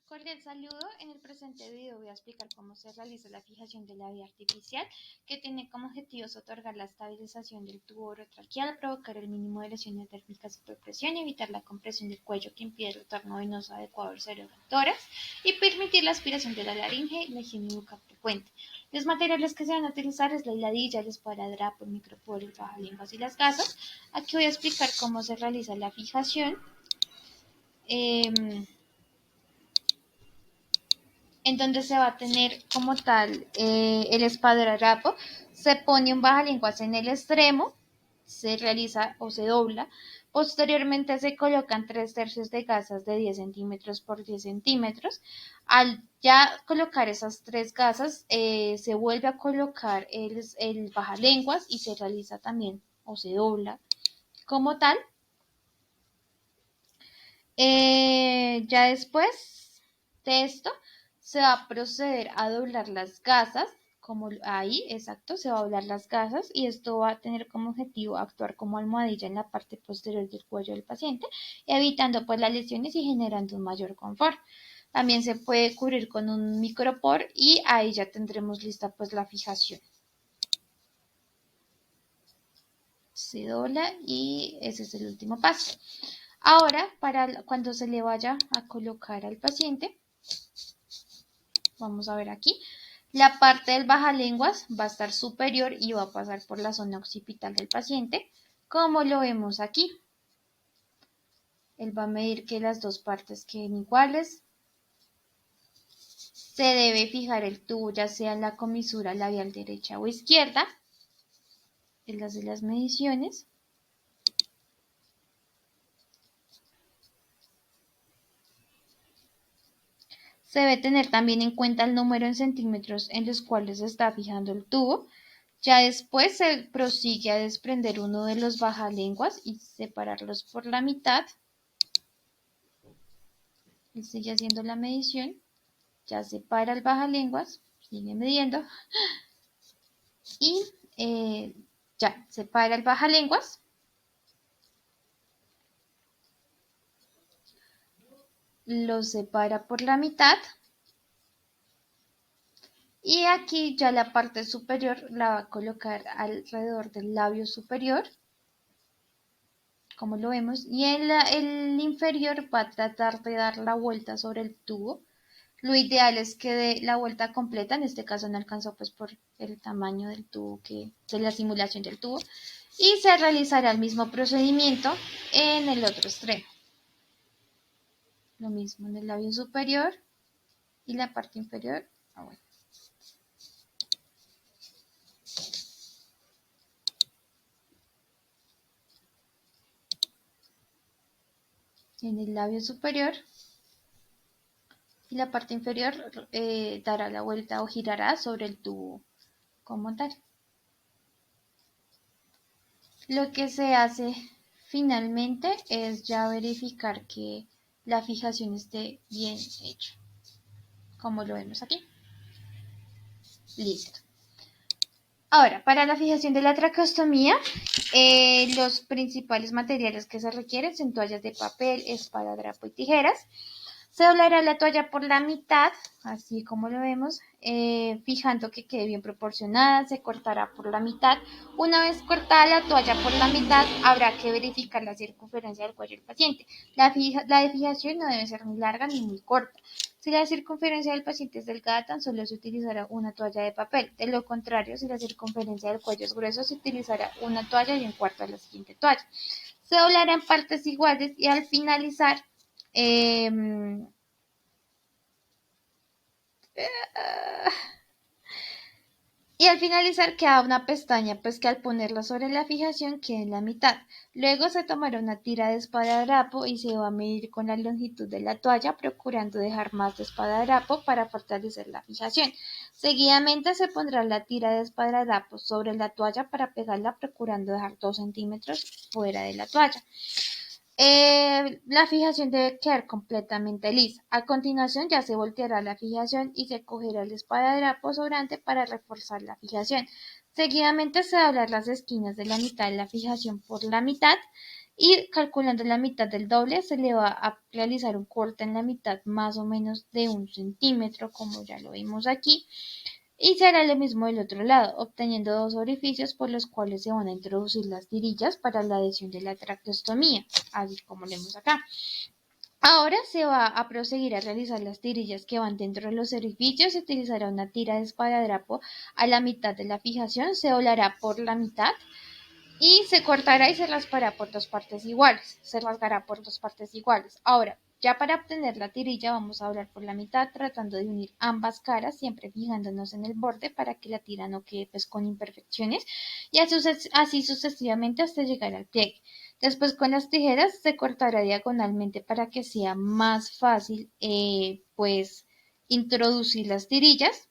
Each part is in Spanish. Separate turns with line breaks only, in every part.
Cordial saludo. En el presente video voy a explicar cómo se realiza la fijación de la vía artificial, que tiene como objetivos otorgar la estabilización del tubo orotraqueal, provocar el mínimo de lesiones térmicas por presión, evitar la compresión del cuello que impide el retorno venoso adecuado al cerebro-tórax y permitir la aspiración de la laringe y la higiene bucal frecuente. Los materiales que se van a utilizar es la hiladilla, el esparadrapo, el micropor, el bajalenguas y las gasas. Aquí voy a explicar cómo se realiza la fijación. En donde se va a tener como tal el esparadrapo. Se pone un bajalenguas en el extremo, se realiza o se dobla. Posteriormente se colocan 3/3 de gasas de 10 centímetros por 10 centímetros. Al ya colocar esas 3 gasas, se vuelve a colocar el bajalenguas y se realiza también o se dobla como tal. Ya después de esto se va a proceder a doblar las gasas, como ahí, exacto, se va a doblar las gasas y esto va a tener como objetivo actuar como almohadilla en la parte posterior del cuello del paciente, evitando pues las lesiones y generando un mayor confort. También se puede cubrir con un micropor y ahí ya tendremos lista pues la fijación. Se dobla y ese es el último paso. Ahora, para cuando se le vaya a colocar al paciente, vamos a ver aquí, la parte del bajalenguas va a estar superior y va a pasar por la zona occipital del paciente, como lo vemos aquí. Él va a medir que las dos partes queden iguales. Se debe fijar el tubo ya sea en la comisura labial derecha o izquierda. Él hace las mediciones. Se debe tener también en cuenta el número en centímetros en los cuales se está fijando el tubo. Ya después se prosigue a desprender uno de los bajalenguas y separarlos por la mitad. Y sigue haciendo la medición. Ya separa el bajalenguas, sigue midiendo. Y ya separa el bajalenguas. Lo separa por la mitad. Y aquí ya la parte superior la va a colocar alrededor del labio superior, como lo vemos, y el inferior va a tratar de dar la vuelta sobre el tubo. Lo ideal es que dé la vuelta completa, en este caso no alcanzó pues por el tamaño del tubo, de la simulación del tubo, y se realizará el mismo procedimiento en el otro extremo. Lo mismo en el labio superior y la parte inferior. Bueno. En el labio superior y la parte inferior dará la vuelta o girará sobre el tubo como tal. Lo que se hace finalmente es ya verificar que la fijación esté bien hecha, como lo vemos aquí. Listo. Ahora, para la fijación de la traqueostomía, los principales materiales que se requieren son toallas de papel, esparadrapo y tijeras. Se doblará la toalla por la mitad, así como lo vemos, fijando que quede bien proporcionada. Se cortará por la mitad. Una vez cortada la toalla por la mitad, habrá que verificar la circunferencia del cuello del paciente. La fijación no debe ser muy larga ni muy corta. Si la circunferencia del paciente es delgada, tan solo se utilizará una toalla de papel. De lo contrario, si la circunferencia del cuello es gruesa, se utilizará una toalla y un cuarto de la siguiente toalla. Se doblará en partes iguales y al finalizar queda una pestaña, pues que al ponerla sobre la fijación queda en la mitad. Luego se tomará una tira de esparadrapo y se va a medir con la longitud de la toalla, procurando dejar más de esparadrapo para fortalecer la fijación. Seguidamente se pondrá la tira de esparadrapo sobre la toalla para pegarla, procurando dejar 2 centímetros fuera de la toalla. La fijación debe quedar completamente lisa. A continuación ya se volteará la fijación y se cogerá el esparadrapo sobrante para reforzar la fijación. Seguidamente se doblarán las esquinas de la mitad de la fijación por la mitad y calculando la mitad del doble se le va a realizar un corte en la mitad más o menos de 1 centímetro, como ya lo vimos aquí. Y se hará lo mismo del otro lado, obteniendo dos orificios por los cuales se van a introducir las tirillas para la adhesión de la traqueostomía, así como vemos acá. Ahora se va a proseguir a realizar las tirillas que van dentro de los orificios. Se utilizará una tira de esparadrapo a la mitad de la fijación, se doblará por la mitad y se cortará y se raspará por dos partes iguales, se rasgará por dos partes iguales. Ahora, ya para obtener la tirilla vamos a doblar por la mitad tratando de unir ambas caras, siempre fijándonos en el borde para que la tira no quede pues con imperfecciones y así sucesivamente hasta llegar al pliegue. Después con las tijeras se cortará diagonalmente para que sea más fácil pues introducir las tirillas.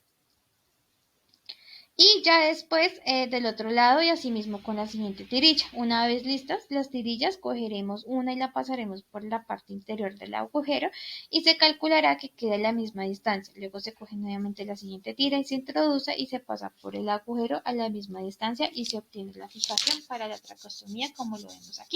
Y ya después del otro lado y asimismo con la siguiente tirilla. Una vez listas las tirillas, cogeremos una y la pasaremos por la parte interior del agujero y se calculará que queda a la misma distancia. Luego se coge nuevamente la siguiente tira y se introduce y se pasa por el agujero a la misma distancia y se obtiene la fijación para la traqueostomía como lo vemos aquí.